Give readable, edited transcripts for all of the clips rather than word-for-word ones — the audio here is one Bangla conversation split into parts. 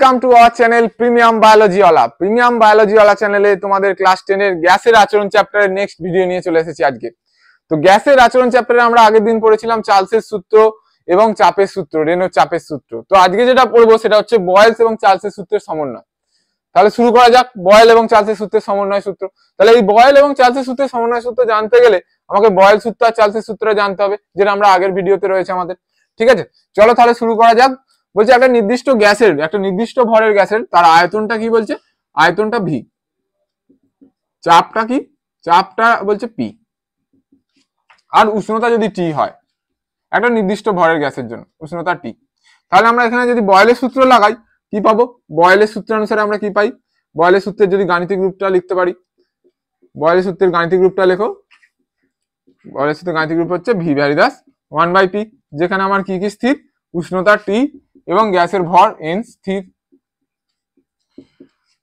Welcome to our channel premium বায়োলজিওয়ালা। প্রিমিয়াম বায়োলজিওয়ালা চ্যানেলে তোমাদের ক্লাস 10 এর গ্যাসের আচরণ চ্যাপ্টারের নেক্সট ভিডিও নিয়ে চলে এসেছি আজকে। তো গ্যাসের আচরণ চ্যাপ্টারে আমরা আগের দিন পড়েছিলাম চার্লসের সূত্র এবং চাপের সূত্র, রেনো চাপের সূত্র। তো আজকে যেটা পড়বো সেটা হচ্ছে বয়েলস এবং চার্লসের সূত্রের সমন্বয়। তাহলে শুরু করা যাক বয়েল এবং চার্লসের সূত্রের সমন্বয় সূত্র। তাহলে এই বয়েল এবং চার্লসের সূত্রের সমন্বয় সূত্র জানতে গেলে আমাকে বয়েল সূত্র আর চার্লসের সূত্রটা জানতে হবে, যেটা আমরা আগের ভিডিওতে রয়েছে আমাদের। ঠিক আছে, চলো তাহলে শুরু করা যাক। বলছে একটা নির্দিষ্ট গ্যাসের, একটা নির্দিষ্ট ভরের গ্যাসের তার আয়তনটা কি বলছে? আয়তনটা ভি। চাপটা কি? চাপটা বলছে পি। আর উষ্ণতা যদি টি হয় একটা নির্দিষ্ট ভরের গ্যাসের জন্য, উষ্ণতা টি। তাহলে আমরা এখানে যদি বয়েলের সূত্র লাগাই কি পাবো? বয়েলের সূত্র অনুসারে আমরা কি পাই? বয়েলের সূত্রের যদি গাণিতিক রূপটা লিখতে পারি, বয়েলের সূত্রের গাণিতিক রূপটা লেখো। বয়েলের সূত্রের গাণিতিক রূপ হচ্ছে ভি ভ্যারিদাস 1/p, যেখানে আমার কি কি স্থির? উষ্ণতা টি এবং গ্যাসের ভর এন স্থির।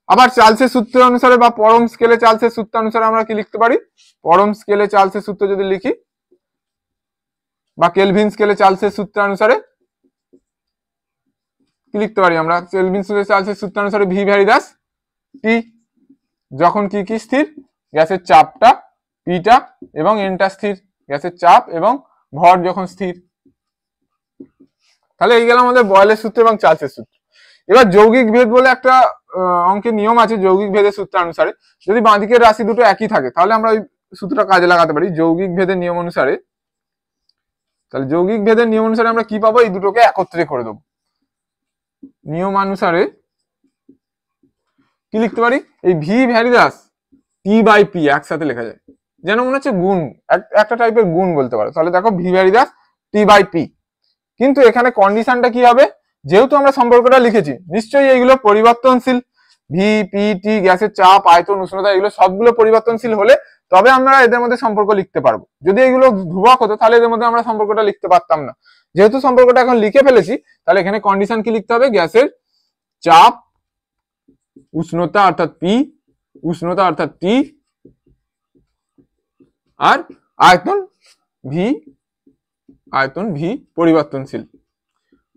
আবার চার্লসের সূত্র অনুসারে বা পরম স্কেলে চার্লসের সূত্র অনুসারে আমরা কি লিখতে পারি? পরম স্কেলে চার্লসের সূত্র যদি লিখি বা কেলভিন স্কেলে চার্লসের সূত্র অনুসারে কি লিখতে পারি আমরা? কেলভিন স্কেলে চার্লসের সূত্র অনুসারে ভি ভ্যারিদাস টি, যখন কি কি স্থির? গ্যাসের চাপটা পিটা এবং এনটা স্থির। গ্যাসের চাপ এবং ভর যখন স্থির। তাহলে এই গেল আমাদের বয়েলের সূত্র এবং চার্লসের সূত্র। এবার যৌগিক ভেদ বলে একটা অঙ্কের নিয়ম আছে। যৌগিক ভেদের সূত্র অনুসারে যদি বাঁদিকের রাশি দুটো একই থাকে তাহলে আমরা ওই সূত্রটা কাজে লাগাতে পারি যৌগিক ভেদের নিয়ম অনুসারে। তাহলে যৌগিক ভেদের নিয়ম অনুসারে আমরা কি পাবো? এই দুটোকে একত্রে করে দেবো। নিয়ম অনুসারে কি লিখতে পারি? এই ভি ভ্যারিদাস টি বাই পি একসাথে লেখা যায়, যেন মনে হচ্ছে গুণ, একটা টাইপের গুণ বলতে পারো। তাহলে দেখো ভি ভ্যারিদাস টি বাই পি। কিন্তু এখানে কন্ডিশনটা কি হবে? যেহেতু আমরা সম্পর্কটা লিখেছি নিশ্চয়ই এইগুলো পরিবর্তনশীল। ভি পি টি, গ্যাসের চাপ, আয়তন, উষ্ণতা, এগুলো সবগুলো পরিবর্তনশীল হলে তবে আমরা এদের মধ্যে সম্পর্ক লিখতে পারবো। যদি এগুলো ধ্রুবক হতো তাহলে এদের মধ্যে আমরা সম্পর্কটা লিখতে পারতাম না। যেহেতু সম্পর্কটা এখন লিখে ফেলেছি তাহলে এখানে কন্ডিশন কি লিখতে হবে? গ্যাসের চাপ, উষ্ণতা অর্থাৎ পি, উষ্ণতা অর্থাৎ টি, আর আয়তন ভি, আয়তন ভি পরিবর্তনশীল।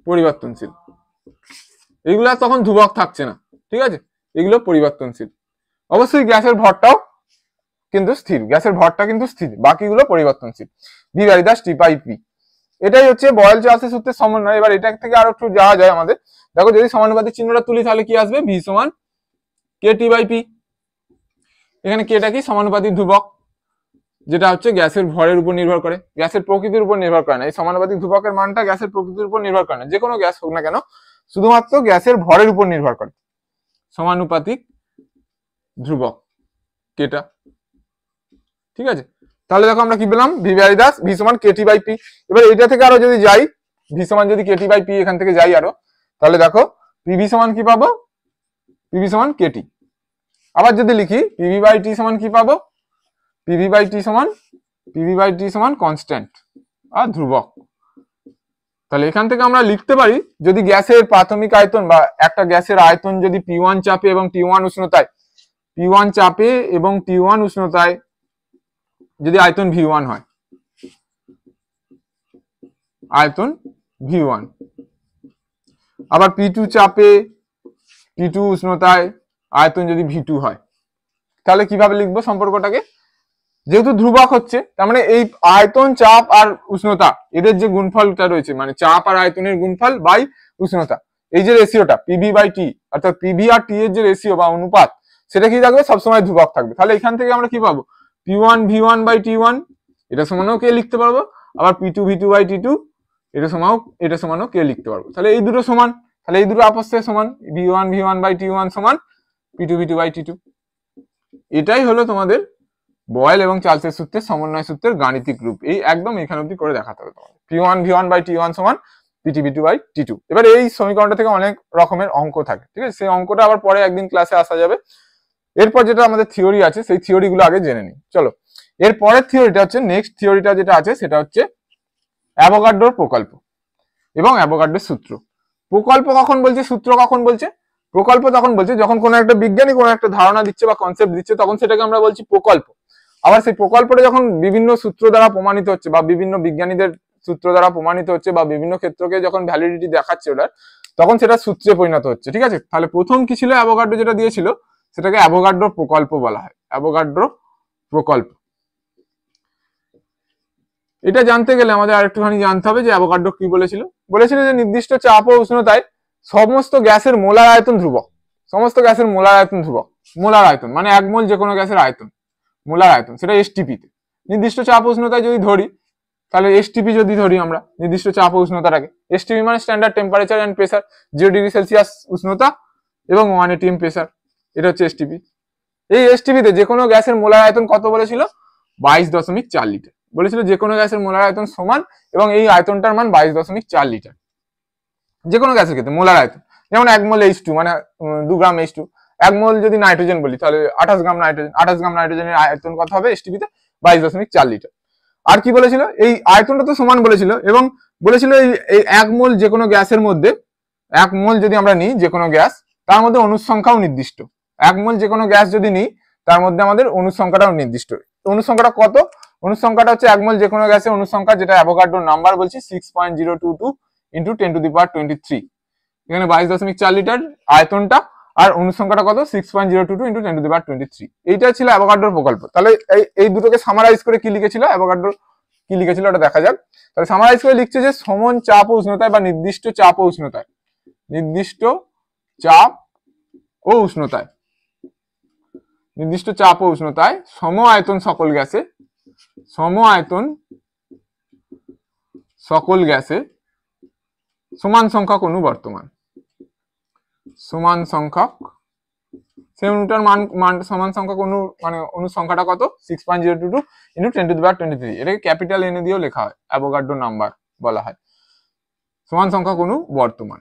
পরিবর্তনশীল এগুলা তখন ধ্রুবক থাকছে না, ঠিক আছে? এগুলো পরিবর্তনশীল। অবশ্যই গ্যাসের ভরটাও কিন্তু স্থির, গ্যাসের ভরটা কিন্তু স্থির, বাকিগুলো পরিবর্তনশীল। ভি ভ্যারিদাস টি বাই পি, এটাই হচ্ছে বয়েল চার্লসের সূত্রের সমন্বয়। এবার এটা থেকে আরো একটু যাওয়া যায় আমাদের। দেখো যদি সমানুপাতিক চিহ্নটা তুলি তাহলে কি আসবে? ভি সমান কে টি বাই পি। এখানে কেটা কি? সমানুপাতিক ধ্রুবক, যেটা হচ্ছে গ্যাসের ভরের উপর নির্ভর করে, গ্যাসের প্রকৃতির উপর নির্ভর করে না। এই সমানুপাতিক ধ্রুবকের মানটা গ্যাসের প্রকৃতির উপর নির্ভর করে না, যে কোনো গ্যাস হোক না কেন, শুধুমাত্র গ্যাসের ভরের উপর নির্ভর করে। সমানুপাতিক ধ্রুবক কেটা, ঠিক আছে? তাহলে দেখো আমরা কি পেলাম? ভি ভ্যারিদাস ভি সমান কেটি বাই পি। এবার এটা থেকে আরো যদি যাই, ভি সমান যদি কেটি বাই পি এখান থেকে যাই আরো, তাহলে দেখো পিভি সমান কি পাবো? পিভি সমান কেটি। আবার যদি লিখি পিভি বাই টি সমান কি পাবো? পিভি বাই টি সমান কনস্ট্যান্ট আর ধ্রুবক। তাহলে এখান থেকে আমরা লিখতে পারি যদি গ্যাসের প্রাথমিক আয়তন বা একটা গ্যাসের আয়তন যদি P1 চাপে এবং T1 উষ্ণতায়, P1 চাপে এবং T1 উষ্ণতায় যদি আয়তন V1 হয়, আয়তন V1, আবার P2 চাপে P2 উষ্ণতায় আয়তন যদি V2 হয়, তাহলে কিভাবে লিখবো সম্পর্কটাকে? যেহেতু ধ্রুবক হচ্ছে তার মানে এই আয়তন, চাপ আর উষ্ণতা এদের যে গুণফলটা রয়েছে, মানে চাপ আর আয়তনের গুণফল বাই উষ্ণতা, এই যে রেশিওটা পিভি বাই টি, অর্থাৎ পিভি আর টি এর যে রেশিও বা অনুপাত, সেটা কি থাকবে? সবসময় ধ্রুবক থাকবে। তাহলে এখান থেকে আমরা কি পাবো? P1 V1 বাই T1, এটা সমানও কে লিখতে পারবো। আবার P2 V2 বাই T2, এটা সমানও কে লিখতে পারবো। তাহলে এই দুটো সমান, তাহলে এই দুটো আপস থেকে সমান। V1 V1 বাই T1 সমান P2 V2 বাই T2। এটাই হলো তোমাদের বয়েল এবং চার্লসের সূত্রের সমন্বয় সূত্রের গাণিতিক রূপ। এই একদম এখানে অবধি করে দেখাতে হবে তোমাদের। P1 V1 বাই T1 সমান P2 V2 বাই T2। এবার এই সমীকরণটা থেকে অনেক রকমের অঙ্ক থাকে, ঠিক আছে? সেই অঙ্কটা আবার পরে একদিন ক্লাসে আসা যাবে। এরপর যেটা আমাদের থিওরি আছে সেই থিওরি গুলো আগে জেনে নিই। চলো, এর পরের থিওরিটা হচ্ছে, নেক্সট থিওরিটা যেটা আছে সেটা হচ্ছে অ্যাভোগাড্রোর প্রকল্প এবং অ্যাভোগাড্রোর সূত্র। প্রকল্প কখন বলছে, সূত্র কখন বলছে? প্রকল্প তখন বলছে যখন কোনো একটা বিজ্ঞানী কোনো একটা ধারণা দিচ্ছে বা কনসেপ্ট দিচ্ছে, তখন সেটাকে আমরা বলছি প্রকল্প। আবার সেই প্রকল্পটা যখন বিভিন্ন সূত্র দ্বারা প্রমাণিত হচ্ছে বা বিভিন্ন বিজ্ঞানীদের সূত্র দ্বারা প্রমাণিত হচ্ছে বা বিভিন্ন ক্ষেত্রকে যখন ভ্যালিডিটি দেখাচ্ছে ওটার, তখন সেটা সূত্রে পরিণত হচ্ছে। ঠিক আছে, তাহলে প্রথম কি ছিল, অ্যাভোগাড্রো যেটা দিয়েছিল সেটাকে অ্যাভোগাড্রো প্রকল্প বলা হয়, অ্যাভোগাড্রো প্রকল্প। এটা জানতে গেলে আমাদের আরেকটুখানি জানতে হবে যে অ্যাভোগাড্রো কি বলেছিল। বলেছিল যে নির্দিষ্ট চাপ ও উষ্ণতায় সমস্ত গ্যাসের মোলার আয়তন ধ্রুবক। সমস্ত গ্যাসের মোলার আয়তন ধ্রুবক। মোলার আয়তন মানে 1 মোল যে কোনো গ্যাসের আয়তন, মোলার আয়তন, সেটা এসটিপি তে। নির্দিষ্ট চাপ উষ্ণতায় যদি ধরি, তাহলে এসটিপি যদি ধরি আমরা নির্দিষ্ট চাপ ও উষ্ণতাটাকে, এসটিপি মানে standard temperature and pressure, 0 degree Celsius উষ্ণতা এবং 1 atm প্রেসার, এটা হচ্ছে এসটিপি। এই এসটিপি তে যে কোনো গ্যাসের মোলার আয়তন কত বলেছিল, 22.4 লিটার বলেছিল। যে কোনো গ্যাসের মোলার আয়তন সমান, এবং এই আয়তনটার মান 22.4 লিটার। যে কোনো গ্যাসের ক্ষেত্রে মোলার আয়তন, যেমন 1 মোল H2 মানে 2 গ্রাম H2, 1 মোল যদি নাইট্রোজেন বলি তাহলে 28 গ্রাম নাইট্রোজেন, 28 গ্রাম নাইট্রোজেনের আয়তন কত হবে এসটিপি তে, 22.4 লিটার। আর কি বলেছিল, এই আয়তনটা তো সমান বলেছিল, এবং বলেছিল এই 1 মোল যে কোনো গ্যাসের মধ্যে, 1 মোল যদি আমরা নিই যে কোনো গ্যাস, তার মধ্যে অণুর সংখ্যাও নির্দিষ্ট। 1 মোল যে কোনো গ্যাস যদি নিই তার মধ্যে আমাদের অণুর সংখ্যাটাও নির্দিষ্ট। অণুর সংখ্যাটা কত, অণুর সংখ্যাটা হচ্ছে 1 মোল যে কোনো গ্যাসের অণুর সংখ্যা, যেটা অ্যাভোগাড্রো নাম্বার বলছি 6.022 ইন্টু 10⁻23। এখানে 22.4 লিটার আয়তনটা, আর অণুর সংখ্যাটা কত, 6.022 ইন্টু 10⁻23। এইটা ছিল অ্যাভোগাড্রোর প্রকল্প। তাহলে এই দুটোকে সামারাইজ করে কি লিখেছিল অ্যাভোগাড্রো, কি লিখেছিল ওটা দেখা যাক। তাহলে সামারাইজ করে লিখছে যে সমান চাপ ও উষ্ণতায় বা নির্দিষ্ট চাপ ও উষ্ণতায়, নির্দিষ্ট চাপ ও উষ্ণতায়, নির্দিষ্ট চাপ ও উষ্ণতায় সম আয়তন সকল গ্যাসে, সম আয়তন সকল গ্যাসে সমান সংখ্যক অণু বর্তমান, সমান সংখ্যক, সেই অণুটার মান সমান সংখ্যক অণু মানে অণুর সংখ্যাটা কত, 6.022 ইন্টু 10⁻23। এটাকে ক্যাপিটাল এন দিয়েও লেখা হয়, অ্যাভোগাড্রো নাম্বার বলা হয়, সমান সংখ্যক অণু বর্তমান।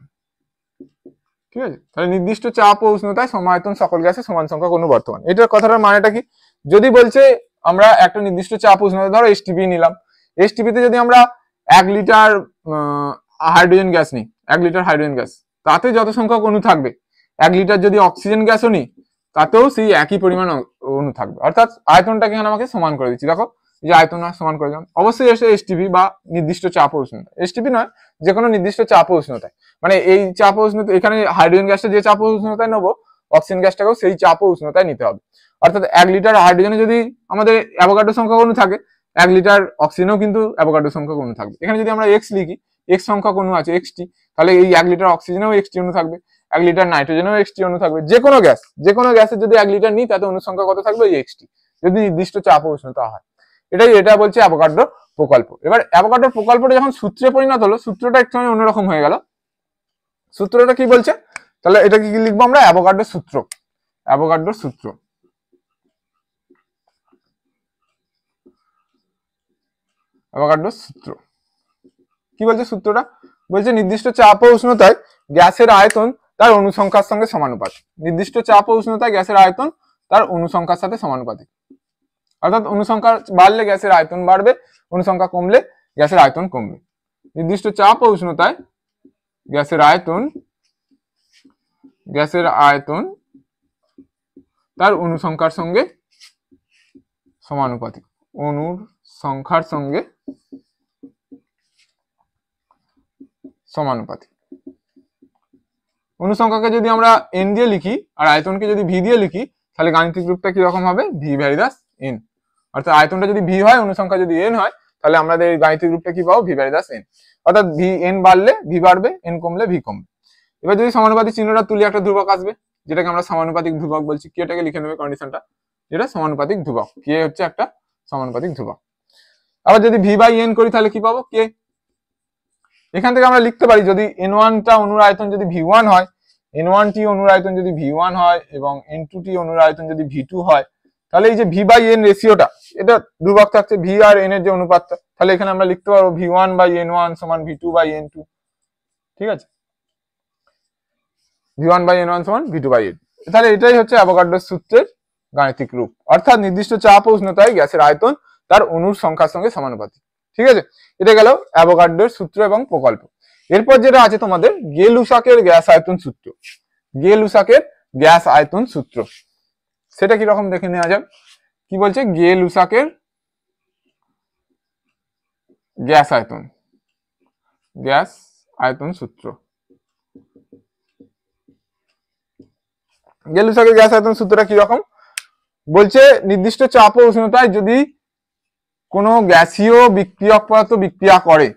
ঠিক আছে, তাহলে নির্দিষ্ট চাপ ও উষ্ণতায় সমায়তন সকল গ্যাসে সমান সংখ্যক অণু বর্তমান। এটার কথাটার মানেটা কি, যদি বলছে আমরা একটা নির্দিষ্ট চাপ উষ্ণতা, ধরো এসটিপি নিলাম, এসটিপিতে যদি আমরা 1 লিটার হাইড্রোজেন গ্যাস নিই, 1 লিটার হাইড্রোজেন গ্যাস, তাতে যত সংখ্যক অণু থাকবে, 1 লিটার যদি অক্সিজেন গ্যাসও নিই তাতেও সেই একই পরিমাণ অণু থাকবে। অর্থাৎ আয়তনটাকে এখানে আমাকে সমান করে দিচ্ছি, দেখো যে আয়তন সমান করে দিলাম। অবশ্যই এসে এসটিপি বা নির্দিষ্ট চাপ ও উষ্ণতা, এসটিপি নয় যে কোনো নির্দিষ্ট চাপ ও উষ্ণতায়, মানে এই চাপ ও উষ্ণতা, এখানে হাইড্রোজেন গ্যাসটা যে চাপ ও উষ্ণতায় নেবো, অক্সিজেন গ্যাসটাকেও সেই চাপ ও উষ্ণতায় নিতে হবে। অর্থাৎ 1 লিটার হাইড্রোজেনে যদি আমাদের অ্যাভোগাড্রো সংখ্যক অণু থাকে, 1 লিটার অক্সিজেনেও কিন্তু অ্যাভোগাড্রো সংখ্যক অণু থাকবে। এখানে যদি আমরা এক্স লিখি, এক্স সংখ্যক অণু আছে এক্সটি, তাহলে এই 1 লিটার অক্সিজেনেও এক্সটি অণু থাকবে, 1 লিটার নাইট্রোজেনেও এক্সটি অণু থাকবে। যে কোনো গ্যাসের যদি 1 লিটার নিই তাতে অণুর সংখ্যা কত থাকবে, এই এক্সটি, যদি নির্দিষ্ট চাপ ও উষ্ণতা হয়। এটা বলছে অ্যাভোগাড্রো প্রকল্প। এবার অ্যাভোগাড্রো প্রকল্পটা যখন সূত্রে পরিণত হলো, সূত্রটা একটু অন্যরকম হয়ে গেল। সূত্রটা কি বলছে, তাহলে এটা কি লিখবো আমরা, অ্যাভোগাড্রো সূত্র, অ্যাভোগাড্রো সূত্র, অ্যাভোগাড্রো সূত্র কি বলছে সূত্রটা, বলছে নির্দিষ্ট চাপ ও উষ্ণতায় গ্যাসের আয়তন তার অণু সংখ্যার সঙ্গে সমানুপাতিক। নির্দিষ্ট চাপ ও উষ্ণতায় গ্যাসের আয়তন তার অণু সংখ্যার সাথে সমানুপাতিক। অর্থাৎ অণু সংখ্যা বাড়লে গ্যাসের আয়তন বাড়বে, অণু সংখ্যা কমলে গ্যাসের আয়তন কমবে। নির্দিষ্ট চাপ ও উষ্ণতায় গ্যাসের আয়তন তার অণু সংখ্যার সঙ্গে সমানুপাতিক, অণুর সংখ্যার সঙ্গে সমানুপাতিক। অণু সংখ্যাকে যদি আমরা এন দিয়ে লিখি আর আয়তনকে যদি ভি দিয়ে লিখি, তাহলে গাণিতিক রূপটা কিরকম হবে, ভি ভ্যারিদাস এন। অর্থাৎ আয়তনটা যদি ভি হয়, অণু সংখ্যা যদি এন হয়, তাহলে আমাদের গাণিতিক রূপটা কি পাবো, ভি ভ্যারিদাস এন। অর্থাৎ ভি এন বাড়লে ভি বাড়বে, এন কমলে ভি কমবে। এবার যদি সমানুপাতিক চিহ্নটা তুলি, একটা ধ্রুবক আসবে, যেটাকে আমরা সমানুপাতিক ধ্রুবক বলছি। কেটাকে লিখে নেবে কন্ডিশনটা, যেটা সমানুপাতিক ধ্রুবক, কে হচ্ছে একটা সমানুপাতিক ধ্রুবক। আবার যদি ভি বাই এন করি তাহলে কি পাবো, কে। এখান থেকে আমরা লিখতে পারি, যদি n1টা অণুর আয়তন যদি v1 হয়, n1টি অণুর আয়তন যদি v1 হয় এবং n2টি অণুর আয়তন যদি v2 হয়, তাহলে এই যে v বাই n রেশিওটা, এটা ধ্রুবক থাকছে, v আর n এর যে অনুপাতটা, তাহলে এখানে আমরা লিখতে পারবো v1 বাই n1 সমান v2 বাই n2। ঠিক আছে, v1 বাই n1 সমান v2 বাই n। তাহলে এটাই হচ্ছে অ্যাভোগাড্রোর সূত্রের গাণিতিক রূপ। অর্থাৎ নির্দিষ্ট চাপ ও উষ্ণতায় গ্যাসের আয়তন তার অণুর সংখ্যার সঙ্গে সমানুপাতিক। ঠিক আছে, এটা গেল অ্যাভোগাড্রোর সূত্র এবং প্রকল্প। এরপর যেটা আছে তোমাদের গে-লুসাকের গ্যাস আয়তন সূত্র। গে-লুসাকের গ্যাস আয়তন সূত্র, সেটা কি রকম দেখে নেওয়া যাক। কি বলছে, গে-লুসাকের গ্যাস আয়তন সূত্র। গেলুসাকের গ্যাস আয়তন সূত্রটা কি রকম? বলছে নির্দিষ্ট চাপ ও উষ্ণতায় যদি কোনো গ্যাসীয় বিক্রিয়ক পদার্থ বিক্রিয়া করে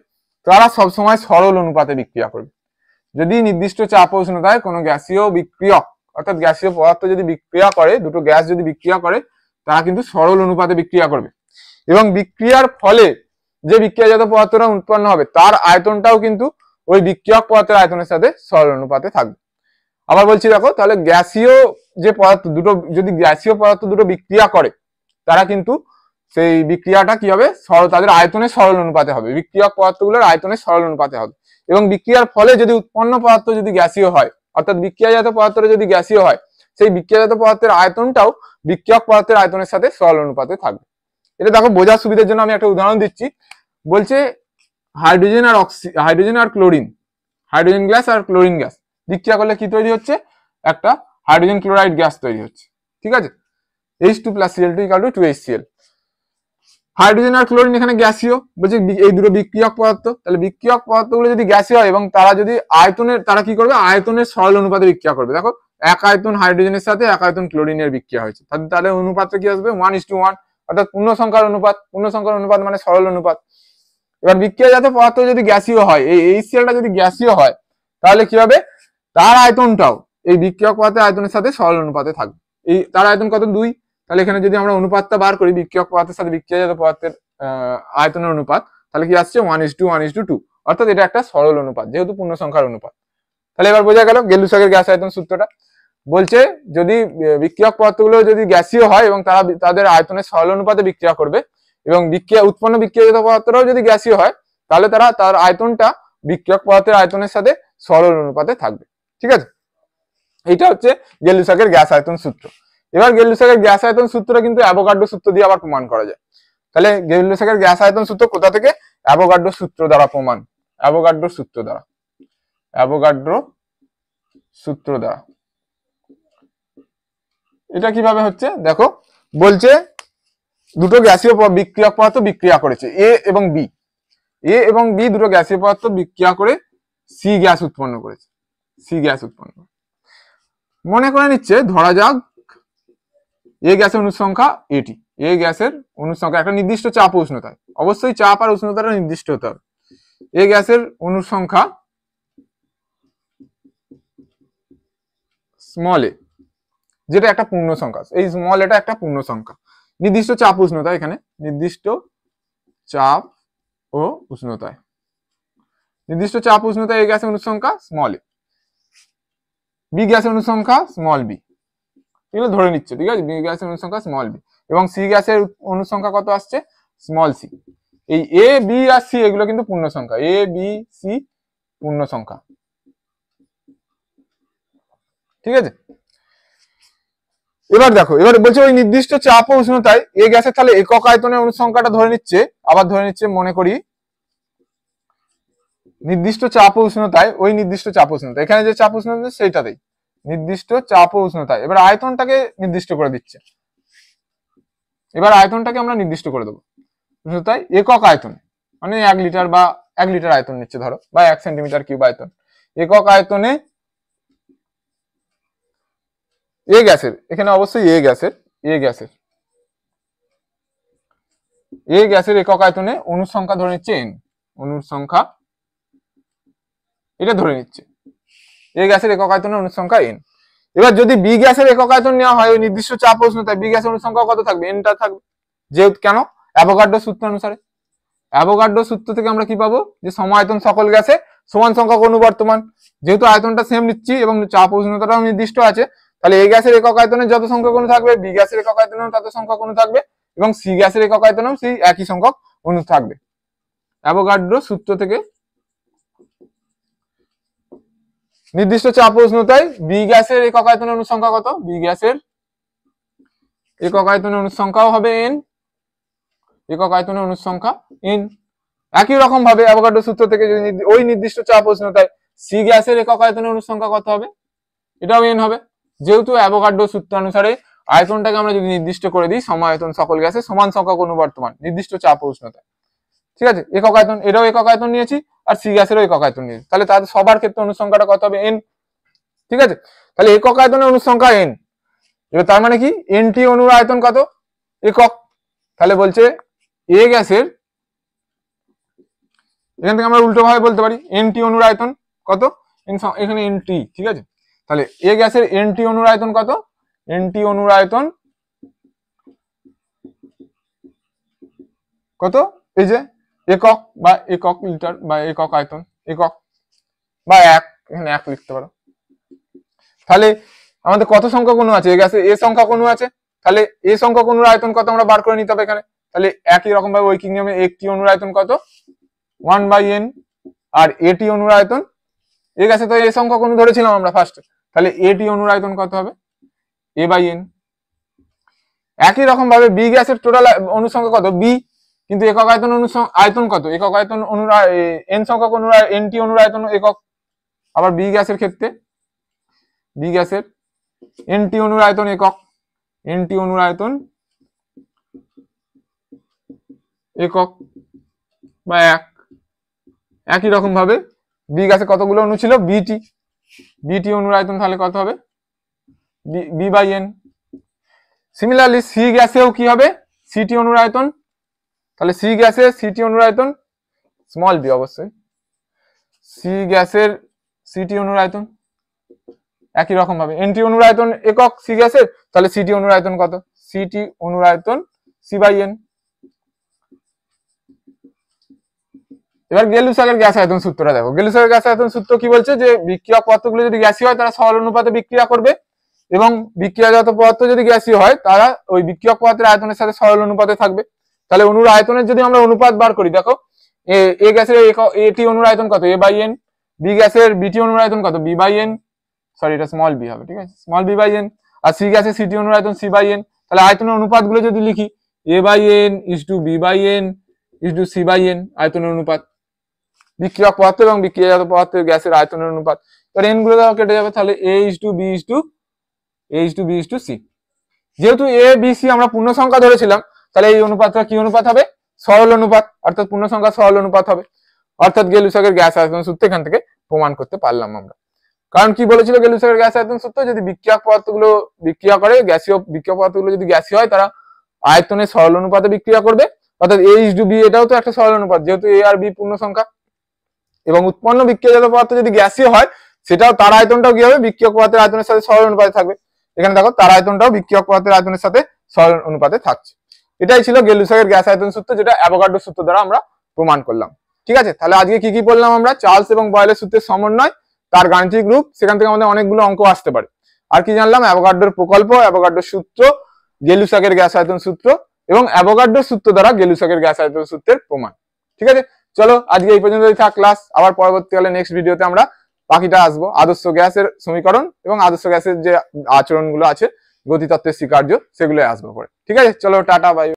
তারা সবসময় সরল অনুপাতে বিক্রিয়া করবে। যদি নির্দিষ্ট চাপ ও উষ্ণতায় কোনো গ্যাসীয় বিক্রিয়ক অর্থাৎ গ্যাসীয় পদার্থ যদি বিক্রিয়া করে, দুটো গ্যাস যদি বিক্রিয়া করে, তারা কিন্তু সরল অনুপাতে বিক্রিয়া করবে এবং বিক্রিয়ার ফলে যে বিক্রিয়াজাত পদার্থটা উৎপন্ন হবে তার আয়তনটাও কিন্তু ওই বিক্রিয়ক পদার্থের আয়তনের সাথে সরল অনুপাতে থাকবে। আবার বলছি দেখো, তাহলে গ্যাসীয় যে পদার্থ দুটো, যদি গ্যাসীয় পদার্থ দুটো বিক্রিয়া করে তারা কিন্তু সেই বিক্রিয়াটা কি হবে, তাদের আয়তনের সরল অনুপাতে হবে, বিক্রিয়ক পদার্থগুলোর আয়তনের সরল অনুপাতে হবে। এবং বিক্রিয়ার ফলে যদি উৎপন্ন পদার্থ যদি গ্যাসীয় হয়, অর্থাৎ বিক্রিয়াজাত পদার্থটা যদি গ্যাসীয় হয়, সেই বিক্রিয়াজাত পদার্থের আয়তনটাও বিক্রিয়ক পদার্থের আয়তনের সাথে সরল অনুপাতে থাকবে। এটা দেখো বোঝার সুবিধার জন্য আমি একটা উদাহরণ দিচ্ছি। বলছে হাইড্রোজেন আর ক্লোরিন, হাইড্রোজেন গ্যাস আর ক্লোরিন গ্যাস বিক্রিয়া করলে কি তৈরি হচ্ছে, একটা হাইড্রোজেন ক্লোরাইড গ্যাস তৈরি হচ্ছে। ঠিক আছে, H2 + Cl2 = 2HCl। হাইড্রোজেন আর ক্লোরিন এখানে গ্যাসীয়, বলছে এই দুটো বিক্রিয়ক পদার্থ, তাহলে বিক্রিয়ক পদার্থগুলো যদি গ্যাসীয় হয় এবং তারা যদি আয়তনের, তারা কি করবে, আয়তনের সরল অনুপাতে বিক্রিয়া করবে। দেখো এক আয়তন হাইড্রোজেনের সাথে এক আয়তন ক্লোরিনের বিক্রিয়া হয়েছে, তাহলে অনুপাতটা কি আসবে, 1:1, অর্থাৎ পূর্ণ সংখ্যার অনুপাত। পূর্ণ সংখ্যার অনুপাত মানে সরল অনুপাত। এবার বিক্রিয়াজাত পদার্থ যদি গ্যাসীয় হয়, এই HClটা যদি গ্যাসীয় হয়, তাহলে কি হবে, তার আয়তনটাও এই বিক্রিয়ক পদার্থের আয়তনের সাথে সরল অনুপাতে থাকবে। এই তার আয়তন কত, 2। তাহলে এখানে যদি আমরা অনুপাতটা বার করি, বিক্রিয়ক পদার্থের সাথে বিক্রিয়াজাত পদার্থের আয়তনের অনুপাত, তাহলে কি আসছে 1:1:2, অর্থাৎ এটা একটা সরল অনুপাত যেহেতু পূর্ণ সংখ্যার অনুপাত। তাহলে এবার বোঝা গেল গেলুসাকের গ্যাস আয়তন সূত্রটা। বলছে যদি বিক্রিয়ক পদার্থগুলো যদি গ্যাসীয় হয় এবং তারা তাদের আয়তনের সরল অনুপাতে বিক্রিয়া করবে এবং উৎপন্ন বিক্রিয়াজাত পদার্থরাও যদি গ্যাসীয় হয়, তাহলে তার আয়তনটা বিক্রিয়ক পদার্থের আয়তনের সাথে সরল অনুপাতে থাকবে। ঠিক আছে, এইটা হচ্ছে গেলুসাকের গ্যাস আয়তন সূত্র। এবার গেলুসাকের গ্যাস আয়তন সূত্রটা কিন্তু অ্যাভোগাড্রো সূত্র দিয়ে আবার প্রমাণ করা যায়। তাহলে গেলুসাকের গ্যাস আয়তন সূত্র কোথা থেকে, অ্যাভোগাড্রো সূত্র দ্বারা প্রমাণ, অ্যাভোগাড্রো সূত্র দ্বারা, অ্যাভোগাড্রো সূত্র দ্বারা। এটা কিভাবে হচ্ছে দেখো, বলছে দুটো গ্যাসীয় বিক্রিয়ক পদার্থ বিক্রিয়া করেছে, এ এবং বি দুটো গ্যাসীয় পদার্থ বিক্রিয়া করে সি গ্যাস উৎপন্ন করেছে, সি গ্যাস উৎপন্ন। মনে করে নিচ্ছে, ধরা যাক এ গ্যাসের অণুর সংখ্যা এটি, এ গ্যাসের অণুর সংখ্যা একটা নির্দিষ্ট চাপ ও উষ্ণতায়, অবশ্যই চাপ আর উষ্ণতাটা নির্দিষ্ট হতে হবে। এ গ্যাসের অণুর সংখ্যা স্মল এ, যেটা একটা পূর্ণ সংখ্যা, এই স্মল এটা একটা পূর্ণ সংখ্যা। নির্দিষ্ট চাপ উষ্ণতা, এখানে নির্দিষ্ট চাপ ও উষ্ণতায়, নির্দিষ্ট চাপ উষ্ণতায় এই গ্যাসের অণুর সংখ্যা স্মল এ, বি গ্যাসের অণুর সংখ্যা স্মল বি, এগুলো ধরে নিচ্ছে। ঠিক আছে, বি গ্যাসের অণুর সংখ্যা স্মল বি এবং সি গ্যাসের অণুর সংখ্যা কত আসছে, স্মল সি। এই এ বি আর সি এগুলো কিন্তু পূর্ণ সংখ্যা, এ বি সি পূর্ণ সংখ্যা। ঠিক আছে, এবার দেখো, এবার বলছে ওই নির্দিষ্ট চাপ ও উষ্ণতায় এ গ্যাসের তাহলে একক আয়তনের অণুর সংখ্যাটা ধরে নিচ্ছে, আবার ধরে নিচ্ছে, মনে করি নির্দিষ্ট চাপ ও উষ্ণতায়, ওই নির্দিষ্ট চাপ উষ্ণতা, এখানে যে চাপ উষ্ণতা সেইটাতেই নির্দিষ্ট চাপ ও উষ্ণতায়, এবার আয়তনটাকে নির্দিষ্ট করে দিচ্ছে। এবার আয়তনটাকে আমরা নির্দিষ্ট করে দেবো উষ্ণতায় একক আয়তনে, মানে 1 লিটার বা 1 লিটার আয়তন নিচ্ছে ধরো, বা 1 সেন্টিমিটার কিউব আয়তন, একক আয়তনে এ গ্যাসের, এখানে অবশ্যই এ গ্যাসের একক আয়তনে অণুর সংখ্যা ধরে নিচ্ছে n, অণুর সংখ্যা এটা ধরে নিচ্ছে, এ গ্যাসের একক আয়তনে অণুর সংখ্যা n। এবার যদি বি গ্যাসের একক আয়তন নেওয়া হয় ওই নির্দিষ্ট চাপ উষ্ণতায়, বি গ্যাসের অণুর সংখ্যা কত থাকবে, n টা থাকবে। যেহেতু কেন, অ্যাভোগাড্রো সূত্র অনুসারে, অ্যাভোগাড্রো সূত্র থেকে আমরা কি পাবো, যে সমায়তন সকল গ্যাসে সমান সংখ্যক অনুবর্তমান, যেহেতু আয়তনটা সেম নিচ্ছি এবং চাপ উষ্ণতাটাও নির্দিষ্ট আছে, তাহলে এ গ্যাসের একক আয়তনে যত সংখ্যক অণু থাকবে, বি গ্যাসের একক আয়তনেও তত সংখ্যক অণু থাকবে এবং সি গ্যাসের একক আয়তনেও সেই একই সংখ্যক অণু থাকবে। অ্যাভোগাড্রো সূত্র থেকে নির্দিষ্ট চাপ উষ্ণতায় বি গ্যাসের একক আয়তনের অণুর সংখ্যা কত, বি গ্যাসের একক আয়তনের অণুর সংখ্যাও হবে n, একক আয়তনের অণুর সংখ্যা n। একই রকম ভাবে অ্যাভোগাড্রো সূত্র থেকে যদি ওই নির্দিষ্ট চাপ উষ্ণতায় সি গ্যাসের একক আয়তনের অণুর সংখ্যা কত হবে, এটাও n হবে। যেহেতু অ্যাভোগাড্রো সূত্র অনুসারে আয়তনটাকে আমরা যদি নির্দিষ্ট করে দিই, সমায়তন সকল গ্যাসে সমান সংখ্যক অনুবর্তমান নির্দিষ্ট চাপ উষ্ণতায়, ঠিক আছে, একক আয়তন, এটাও একক আয়তন নিয়েছি আর সি গ্যাসেরও একক আয়তন নিয়েছি, তাহলে তাদের সবার ক্ষেত্রে অণুর সংখ্যাটা কত হবে, n। ঠিক আছে, তাহলে একক আয়তনের অণুর সংখ্যা n। এবার তার মানে কি nটি অণুর আয়তন কত একক, তাহলে বলছে এ গ্যাসের, এখান থেকে আমরা উল্টো ভাবে বলতে পারি nটি অণুর আয়তন কত, এখানে nটি, ঠিক আছে, তাহলে এ গ্যাসের nটি অণুর আয়তন কত, nটি অণুর আয়তন কত, এই যে একক বা একক লিটার বা একক আয়তন, একক বা এক, এখানে এক লিখতে পারো। তাহলে আমাদের কত সংখ্যক অণু আছে, এ গ্যাসে এ সংখ্যক অণু আছে, তাহলে এ সংখ্যক অণুর আয়তন কত আমরা বার করে নিতে হবে এখানে। তাহলে একই রকম ভাবে ঐকিক নিয়মে একটি অণুর আয়তন কত 1/n, আর এটি অণুর আয়তন, এ গ্যাসে তো এ সংখ্যক অণু ধরেছিলাম আমরা ফার্স্টে, তাহলে এটি অণুর আয়তন কত হবে a/n। একই রকম ভাবে বি গ্যাসের টোটাল অণু সংখ্যা কত বি, কিন্তু একক আয়তন অণু আয়তন কত, একক আয়তন অণুর এন সংখ্যক অণুর এনটি অণুর আয়তন একক। আবার বি গ্যাসের ক্ষেত্রে বি গ্যাসের এনটি অণুর আয়তন একক, এনটি অণুর আয়তন একক বা এক। একই রকম ভাবে বি গ্যাসে কতগুলো অণু ছিল বিটি, বিটি অণুর আয়তন তাহলে কত হবে b/n। সিমিলারলি সি গ্যাসেও কি হবে সিটি অণুর আয়তন, তাহলে সি গ্যাসের সিটি অণুর আয়তন স্মল বি, অবশ্যই সি গ্যাসের সিটি অণুর আয়তন একই রকম ভাবে এনটি অণুর আয়তন একক সি গ্যাসের, তাহলে সিটি অণুর আয়তন কত, সিটি অণুর আয়তন c/n। এবার গেলুসাকের গ্যাস আয়তন সূত্রটা দেখো, গেলুসাকের গ্যাস আয়তন সূত্র কি বলছে যে বিক্রিয়ক পদার্থগুলো যদি গ্যাসীয় হয় তারা সরল অনুপাতে বিক্রিয়া করবে, এবং বিক্রিয়াজাত পদার্থ যদি গ্যাসীয় হয় তারা ওই বিক্রিয়ক পদার্থের আয়তনের সাথে সরল অনুপাতে থাকবে। তাহলে অণুর আয়তনের যদি আমরা অনুপাত বার করি, দেখো এ গ্যাসের এটি অণুর আয়তন কত a/n, বি গ্যাসের বিটি অণুর আয়তন কত b/n, সরি এটা স্মল বি হবে, ঠিক আছে স্মল b/n, আর সি গ্যাসের সিটি অণুর আয়তন c/n। তাহলে আয়তনের অনুপাতগুলো যদি লিখি a/n b/n c/n, আয়তনের অনুপাত বিক্রিয়ক পদার্থ এবং বিক্রিয়াজাত পদার্থের গ্যাসের আয়তনের অনুপাত। এবার এন গুলো কেটে যাবে, তাহলে a/b/c। যেহেতু এ বি সি আমরা পূর্ণ সংখ্যা ধরেছিলাম, তাহলে এই অনুপাতটা কি অনুপাত হবে সরল অনুপাত, অর্থাৎ পূর্ণ সংখ্যা সরল অনুপাত হবে। অর্থাৎ গেলুসাকের গ্যাস আয়তন সূত্র এখান থেকে প্রমাণ করতে পারলাম আমরা। কারণ কি বলেছিল গেলুসাকের গ্যাস আয়তন সূত্র, যদি বিক্রিয়ক পদার্থগুলো বিক্রিয়া করে গ্যাসীয় বিক্রিয়ক পদার্থগুলো যদি গ্যাসীয় হয় তারা আয়তনের সরল অনুপাতে বিক্রিয়া করবে, অর্থাৎ a/b এটাও তো একটা সরল অনুপাত, যেহেতু এ আর বি পূর্ণ সংখ্যা। এবং উৎপন্ন বিক্রিয়াজাত পদার্থ যদি গ্যাসীয় হয় সেটাও তার আয়তনটাও কি হবে বিক্রিয়ক পদার্থের আয়তনের সাথে সরল অনুপাতে থাকবে। এখানে দেখো তার আয়তনটাও বিক্রিয়ক পদার্থের আয়তনের সাথে সরল অনুপাতে থাকছে। এটাই ছিল গেলুসাকের গ্যাস আয়তন সূত্র, যেটা অ্যাভোগাড্রো সূত্র দ্বারা আমরা প্রমাণ করলাম। ঠিক আছে, তাহলে আজকে কি কি বললাম আমরা, চার্লস এবং বয়েলের সূত্রের সমন্বয়, তার গাণিতিক রূপ, সেখান থেকে আমাদের অনেকগুলো অঙ্ক আসতে পারে। আর কি জানলাম, অ্যাভোগাড্রোর প্রকল্প, অ্যাভোগাড্রোর সূত্র, গেলুসাকের গ্যাস আয়তন সূত্র এবং অ্যাভোগাড্রোর সূত্র দ্বারা গেলুসাকের গ্যাস আয়তন সূত্রের প্রমাণ। ঠিক আছে, চলো আজকে এই পর্যন্তই থাক ক্লাস। আবার পরবর্তীকালে নেক্সট ভিডিওতে আমরা বাকিটা আসবো, আদর্শ গ্যাসের সমীকরণ এবং আদর্শ গ্যাসের যে আচরণগুলো আছে, গতিতত্ত্বের স্বীকার্য, সেগুলো আসবো পরে। ঠিক আছে, চলো টাটা বাই।